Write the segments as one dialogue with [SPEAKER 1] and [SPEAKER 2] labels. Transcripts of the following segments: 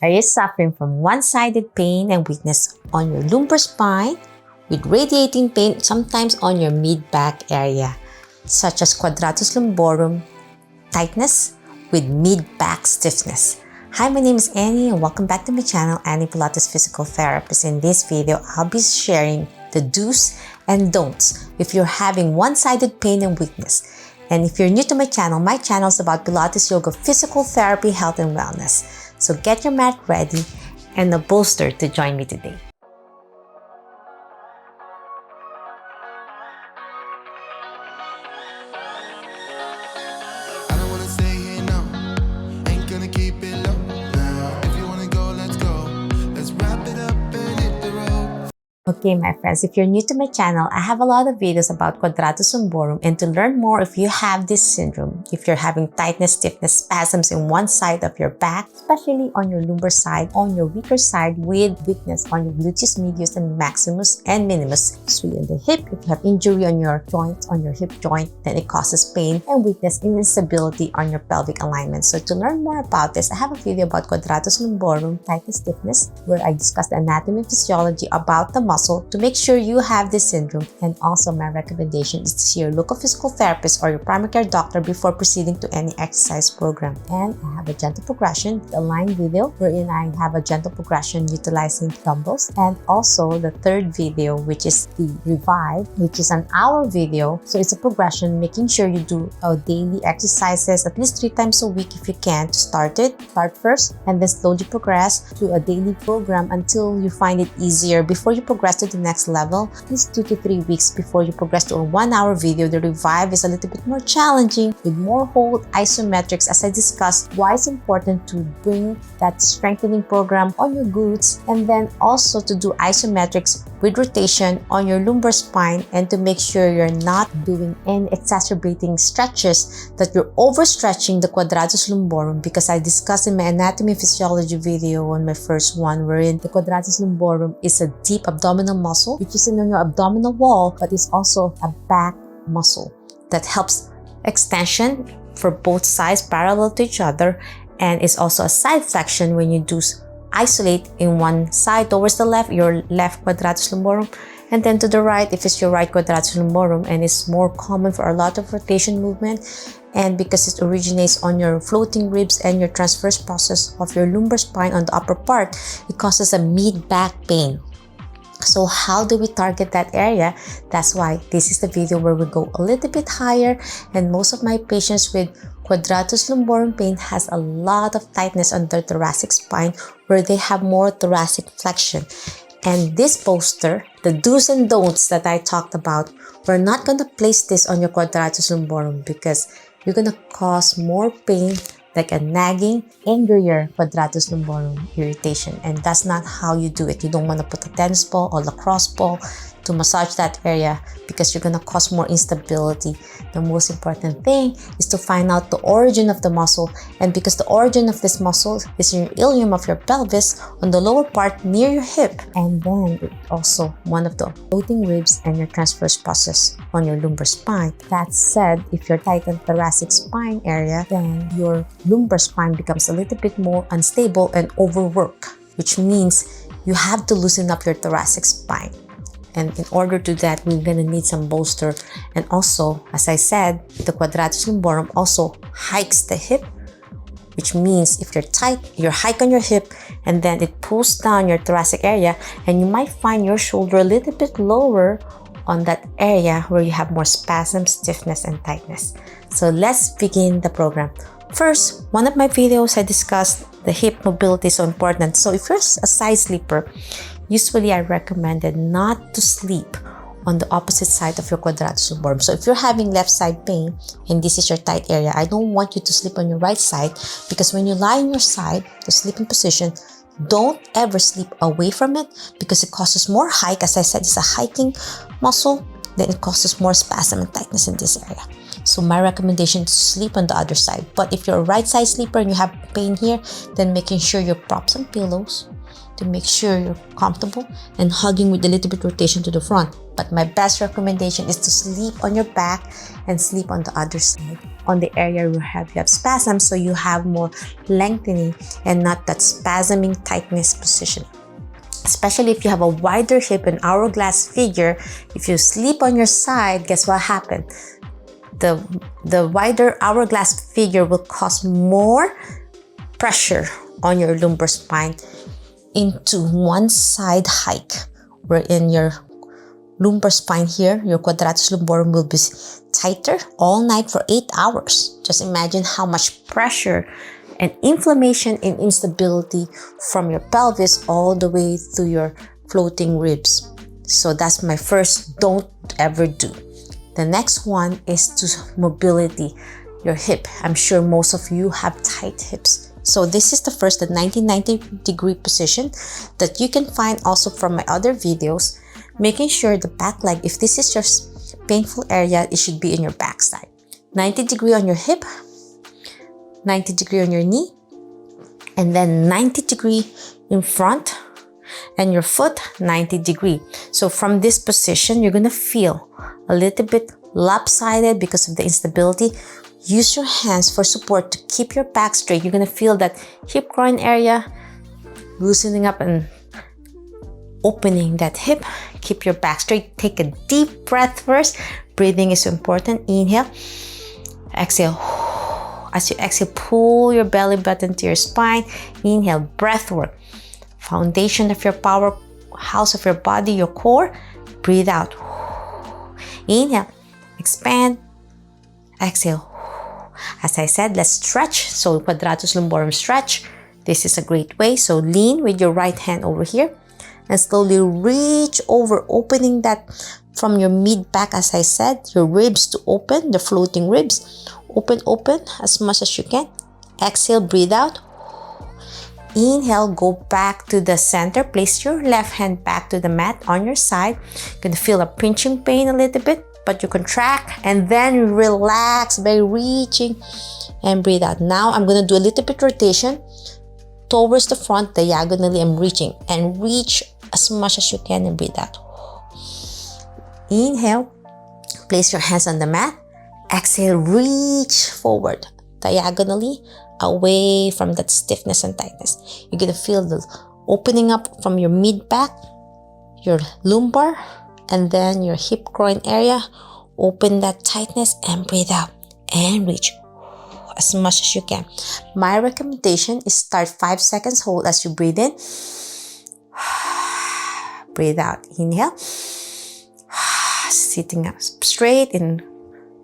[SPEAKER 1] Are you suffering from one-sided pain and weakness on your lumbar spine with radiating pain sometimes on your mid-back area, such as Quadratus Lumborum, tightness with mid-back stiffness? Hi, my name is Annie and welcome back to my channel, Annie Pilates Physical Therapist. In this video, I'll be sharing the do's and don'ts if you're having one-sided pain and weakness. And if you're new to my channel is about Pilates, yoga, physical therapy, health, and wellness. So get your mat ready and a bolster to join me today. Okay, my friends, if you're new to my channel, I have a lot of videos about Quadratus Lumborum, and to learn more if you have this syndrome, if you're having tightness, stiffness, spasms in one side of your back, especially on your lumbar side, on your weaker side with weakness on your gluteus medius and maximus and minimus, especially in the hip, if you have injury on your joint, on your hip joint, then it causes pain and weakness and instability on your pelvic alignment. So to learn more about this, I have a video about Quadratus Lumborum, tightness, stiffness, where I discuss the anatomy and physiology about the muscle to make sure you have this syndrome. And also my recommendation is to see your local physical therapist or your primary care doctor before proceeding to any exercise program. And I have a gentle progression, the line video wherein I have a gentle progression utilizing dumbbells, and also the third video, which is the revive, which is an hour video. So it's a progression, making sure you do daily exercises at least 3 times a week if you can to start it. Start first and then slowly progress to a daily program until you find it easier before you progress to the next level. At least 2 to 3 weeks before you progress to a 1-hour video. The revive is a little bit more challenging with more hold isometrics, as I discussed why it's important to bring that strengthening program on your glutes, and then also to do isometrics with rotation on your lumbar spine, and to make sure you're not doing any exacerbating stretches, that you're overstretching the Quadratus Lumborum, because I discussed in my anatomy and physiology video on my first one, wherein the Quadratus Lumborum is a deep abdominal muscle which is in your abdominal wall, but it's also a back muscle that helps extension for both sides parallel to each other, and is also a side flexion when you do isolate in one side towards the left, your left Quadratus Lumborum, and then to the right if it's your right Quadratus Lumborum. And it's more common for a lot of rotation movement, and because it originates on your floating ribs and your transverse process of your lumbar spine on the upper part, it causes a mid-back pain. So how do we target that area? That's why this is the video where we go a little bit higher. And most of my patients with Quadratus Lumborum pain has a lot of tightness on their thoracic spine, where they have more thoracic flexion. And this poster, the do's and don'ts that I talked about, we're not going to place this on your Quadratus Lumborum because you're going to cause more pain, like a nagging, angrier Quadratus Lumborum irritation. And that's not how you do it. You don't want to put a tennis ball or lacrosse ball to massage that area, because you're going to cause more instability. The most important thing is to find out the origin of the muscle, and because the origin of this muscle is in your ilium of your pelvis on the lower part near your hip, and then also one of the floating ribs and your transverse process on your lumbar spine. That said, if you're tight on thoracic spine area, then your lumbar spine becomes a little bit more unstable and overworked, which means you have to loosen up your thoracic spine. And in order to that, we're going to need some bolster. And also, as I said, the Quadratus Lumborum also hikes the hip, which means if you're tight, you hike on your hip, and then it pulls down your thoracic area, and you might find your shoulder a little bit lower on that area where you have more spasm, stiffness, and tightness. So let's begin the program. First, one of my videos I discussed the hip mobility is so important. So if you're a side sleeper, usually I recommended not to sleep on the opposite side of your Quadratus Lumborum. So if you're having left side pain and this is your tight area, I don't want you to sleep on your right side, because when you lie on your side, the sleeping position, don't ever sleep away from it, because it causes more hike. As I said, it's a hiking muscle, then it causes more spasm and tightness in this area. So my recommendation is to sleep on the other side. But if you're a right side sleeper and you have pain here, then making sure you prop some pillows to make sure you're comfortable, and hugging with a little bit rotation to the front. But my best recommendation is to sleep on your back and sleep on the other side on the area where you have spasm, so you have more lengthening and not that spasming tightness position. Especially if you have a wider hip and hourglass figure, if you sleep on your side, guess what happened? The wider hourglass figure will cause more pressure on your lumbar spine into one side hike, wherein your lumbar spine here, your quadratus lumborum, will be tighter all night for 8 hours. Just imagine how much pressure and inflammation and instability from your pelvis all the way to your floating ribs. So that's my first don't ever do. The next one is to mobility your hip. I'm sure most of you have tight hips. So this is the first, the 90 degree position that you can find also from my other videos. Making sure the back leg, if this is your painful area, it should be in your back side. 90 degree on your hip, 90 degree on your knee, and then 90 degree in front, and your foot 90 degree. So from this position, you're gonna feel a little bit lopsided because of the instability. Use your hands for support to keep your back straight. You're gonna feel that hip groin area loosening up and opening that hip. Keep your back straight. Take a deep breath first. Breathing is important. Inhale, exhale. As you exhale, pull your belly button to your spine. Inhale, breath work. Foundation of your powerhouse of your body, your core. Breathe out. Inhale, expand, exhale. As I said, let's stretch. So Quadratus Lumborum stretch. This is a great way. So lean with your right hand over here and slowly reach over, opening that from your mid back, as I said, your ribs to open, the floating ribs. Open as much as you can. Exhale, breathe out. Inhale, go back to the center. Place your left hand back to the mat on your side. You're gonna feel a pinching pain a little bit, but you contract and then relax by reaching and breathe out. Now I'm gonna do a little bit rotation towards the front, diagonally. I'm reaching and reach as much as you can and breathe out. Inhale, place your hands on the mat. Exhale, reach forward diagonally away from that stiffness and tightness. You're gonna feel the opening up from your mid back, your lumbar, and then your hip groin area. Open that tightness and breathe out and reach as much as you can. My recommendation is start 5 seconds hold as you breathe in. Breathe out. Inhale. Sitting up straight in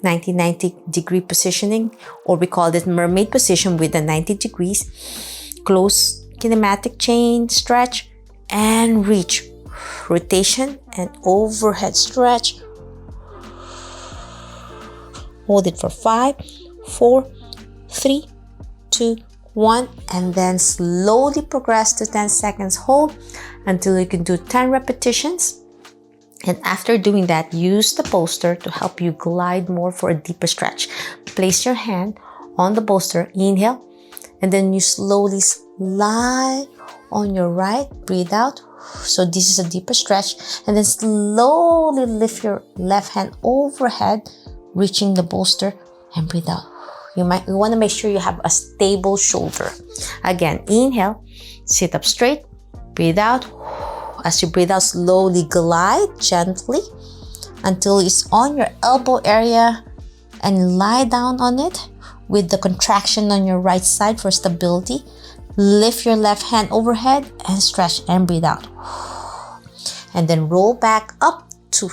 [SPEAKER 1] 90 degree positioning, or we call it mermaid position with the 90 degrees. Close kinematic chain stretch and reach. Rotation and overhead stretch. Hold it for 5, 4, 3, 2, 1, and then slowly progress to 10 seconds hold until you can do 10 repetitions. And after doing that, use the bolster to help you glide more for a deeper stretch. Place your hand on the bolster, inhale, and then you slowly slide on your right, breathe out. So this is a deeper stretch, and then slowly lift your left hand overhead, reaching the bolster, and breathe out. You want to make sure you have a stable shoulder. Again, inhale, sit up straight, breathe out. As you breathe out, slowly glide gently until it's on your elbow area and lie down on it with the contraction on your right side for stability. Lift your left hand overhead and stretch and breathe out. And then roll back up to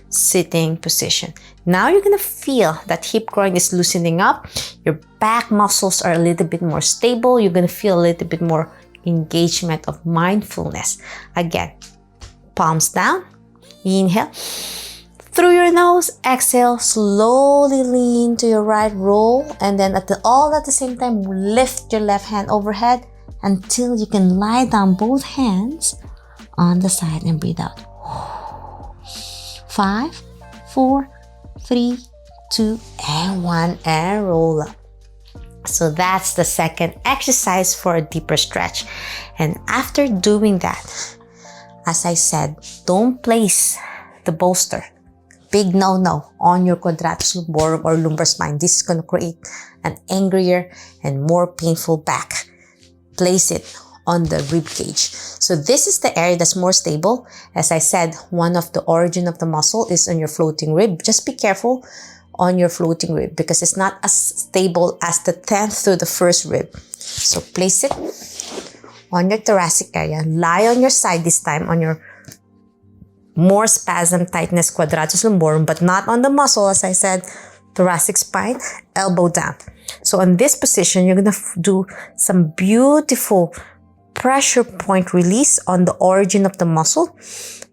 [SPEAKER 1] sitting position. Now you're gonna feel that hip groin is loosening up. Your back muscles are a little bit more stable. You're gonna feel a little bit more engagement of mindfulness. Again, palms down, inhale through your nose, exhale, slowly lean to your right, roll, and then all at the same time, lift your left hand overhead until you can lie down both hands on the side and breathe out. 5, 4, 3, 2, and 1, and roll up. So that's the second exercise for a deeper stretch. And after doing that, as I said, don't place the bolster big no-no on your quadratus lumborum or lumbar spine. This is going to create an angrier and more painful back. Place it on the rib cage. So this is the area that's more stable. As I said, one of the origin of the muscle is on your floating rib. Just be careful on your floating rib because it's not as stable as the 10th to the first rib. So place it on your thoracic area. Lie on your side this time on your more spasm tightness quadratus lumborum, but not on the muscle. As I said, thoracic spine, elbow down. So in this position, you're going to do some beautiful pressure point release on the origin of the muscle.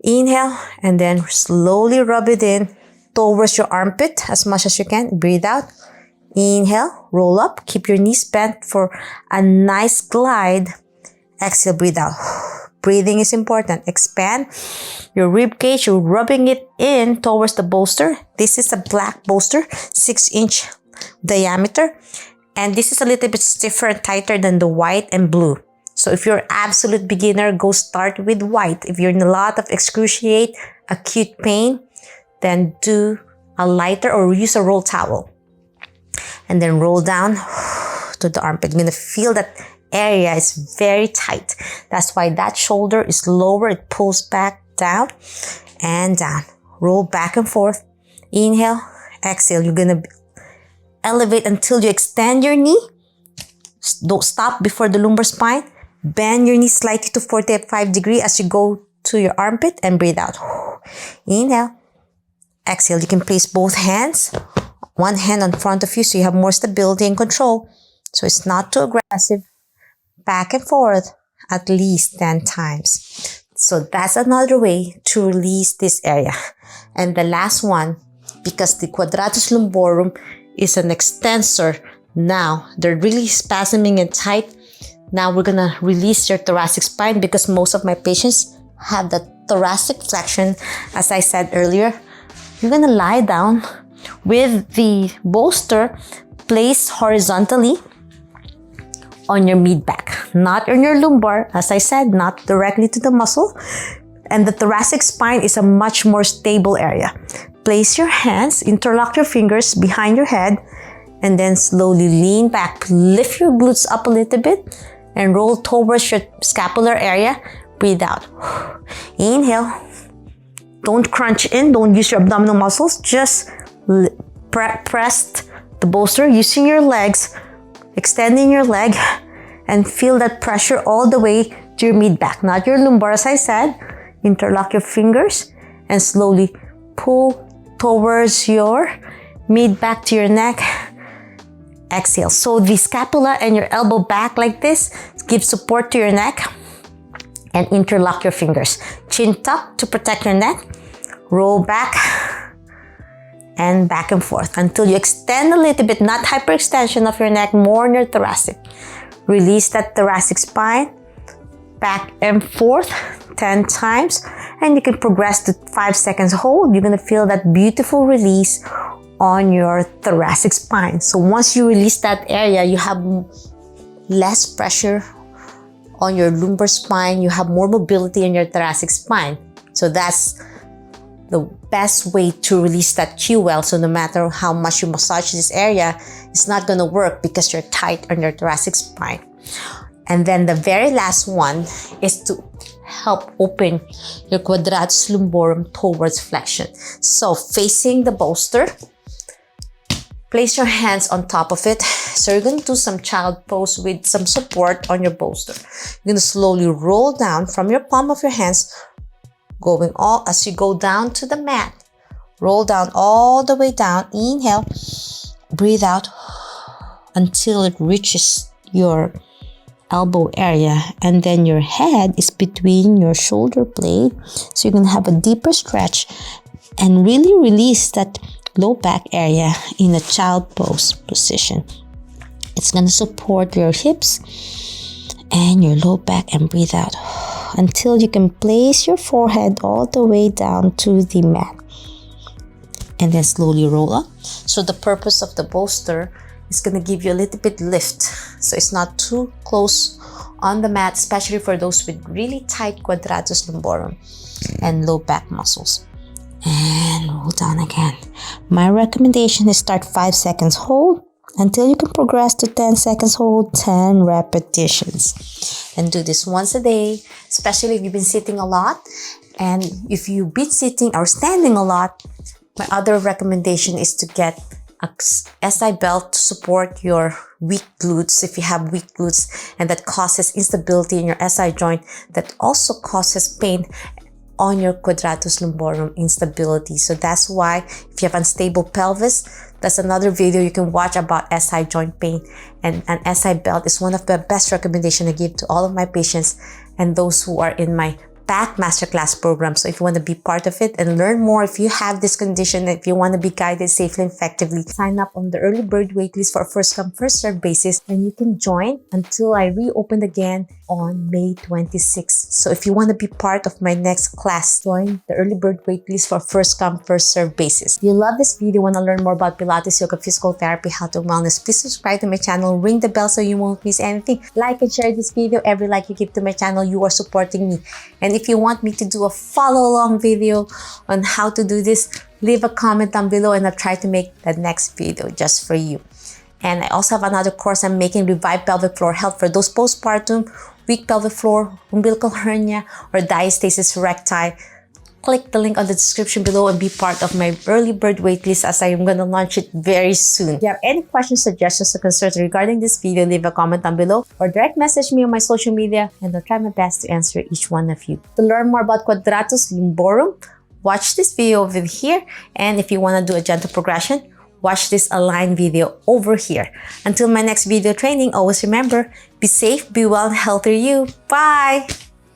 [SPEAKER 1] Inhale and then slowly rub it in towards your armpit as much as you can. Breathe out. Inhale, roll up. Keep your knees bent for a nice glide. Exhale, breathe out. Breathing is important. Expand your rib cage. You're rubbing it in towards the bolster. This is a black bolster, 6-inch diameter. And this is a little bit stiffer and tighter than the white and blue. So if you're an absolute beginner, go start with white. If you're in a lot of excruciate, acute pain, then do a lighter or use a roll towel. And then roll down to the armpit. You're going to feel that area is very tight. That's why that shoulder is lower. It pulls back down and down. Roll back and forth. Inhale, exhale. You're going to elevate until you extend your knee. Don't stop before the lumbar spine. Bend your knee slightly to 45 degrees as you go to your armpit and breathe out. Inhale, exhale. You can place both hands, one hand on front of you so you have more stability and control. So it's not too aggressive. Back and forth at least 10 times. So that's another way to release this area. And the last one, because the quadratus lumborum is an extensor, now they're really spasming and tight. Now we're gonna release your thoracic spine because most of my patients have the thoracic flexion. As I said earlier, you're gonna lie down with the bolster placed horizontally on your mid-back, not on your lumbar, as I said, not directly to the muscle. And the thoracic spine is a much more stable area. Place your hands, interlock your fingers behind your head, and then slowly lean back. Lift your glutes up a little bit and roll towards your scapular area. Breathe out. Inhale. Don't crunch in. Don't use your abdominal muscles. Just press the bolster using your legs, extending your leg, and feel that pressure all the way to your mid-back, not your lumbar. As I said, interlock your fingers and slowly pull towards your mid-back to your neck. Exhale. So the scapula and your elbow back like this, give support to your neck and interlock your fingers. Chin tuck to protect your neck. Roll back and back and forth until you extend a little bit, not hyperextension of your neck, more in your thoracic. Release that thoracic spine, back and forth 10 times, and you can progress to 5 seconds hold. You're gonna feel that beautiful release on your thoracic spine. So once you release that area, you have less pressure on your lumbar spine, you have more mobility in your thoracic spine. So that's the best way to release that QL. So no matter how much you massage this area, it's not gonna work because you're tight on your thoracic spine. And then the very last one is to help open your quadratus lumborum towards flexion. So facing the bolster, place your hands on top of it. So you're going to do some child pose with some support on your bolster. You're going to slowly roll down from your palm of your hands, going all as you go down to the mat. Roll down all the way down. Inhale, breathe out until it reaches your elbow area, and then your head is between your shoulder blade. So you're going to have a deeper stretch and really release that low back area in a child pose position. It's going to support your hips and your low back, and breathe out until you can place your forehead all the way down to the mat, and then slowly roll up. So the purpose of the bolster is going to give you a little bit lift, so it's not too close on the mat, especially for those with really tight quadratus lumborum and low back muscles. And roll down. down again. My recommendation is start 5 seconds hold until you can progress to 10 seconds hold, 10 repetitions. And do this once a day, especially if you've been sitting a lot. And if you've been sitting or standing a lot, my other recommendation is to get a SI belt to support your weak glutes if you have weak glutes, and that causes instability in your SI joint, that also causes pain on your Quadratus Lumborum instability. So that's why if you have unstable pelvis, that's another video you can watch about SI joint pain. And an SI belt is one of the best recommendations I give to all of my patients and those who are in my back masterclass program. So if you want to be part of it and learn more, if you have this condition, if you want to be guided safely and effectively, sign up on the early bird waitlist for a first come first serve basis, and you can join until I reopen again on May 26th. So if you want to be part of my next class, join the early bird waitlist for first come first serve basis. If you love this video, want to learn more about Pilates, yoga, physical therapy, health and wellness, please subscribe to my channel, ring the bell so you won't miss anything. Like and share this video. Every like you give to my channel, you are supporting me. And if you want me to do a follow along video on how to do this, leave a comment down below and I'll try to make the next video just for you. And I also have another course I'm making, Revive Pelvic Floor Health, for those postpartum, weak pelvic floor, umbilical hernia, or diastasis recti. Click the link on the description below and be part of my early bird waitlist, as I am going to launch it very soon. If you have any questions, suggestions, or concerns regarding this video, leave a comment down below or direct message me on my social media and I'll try my best to answer each one of you. To learn more about Quadratus Lumborum, watch this video over here. And if you want to do a gentle progression, watch this aligned video over here. Until my next video training, always remember, be safe, be well, and healthy you. Bye!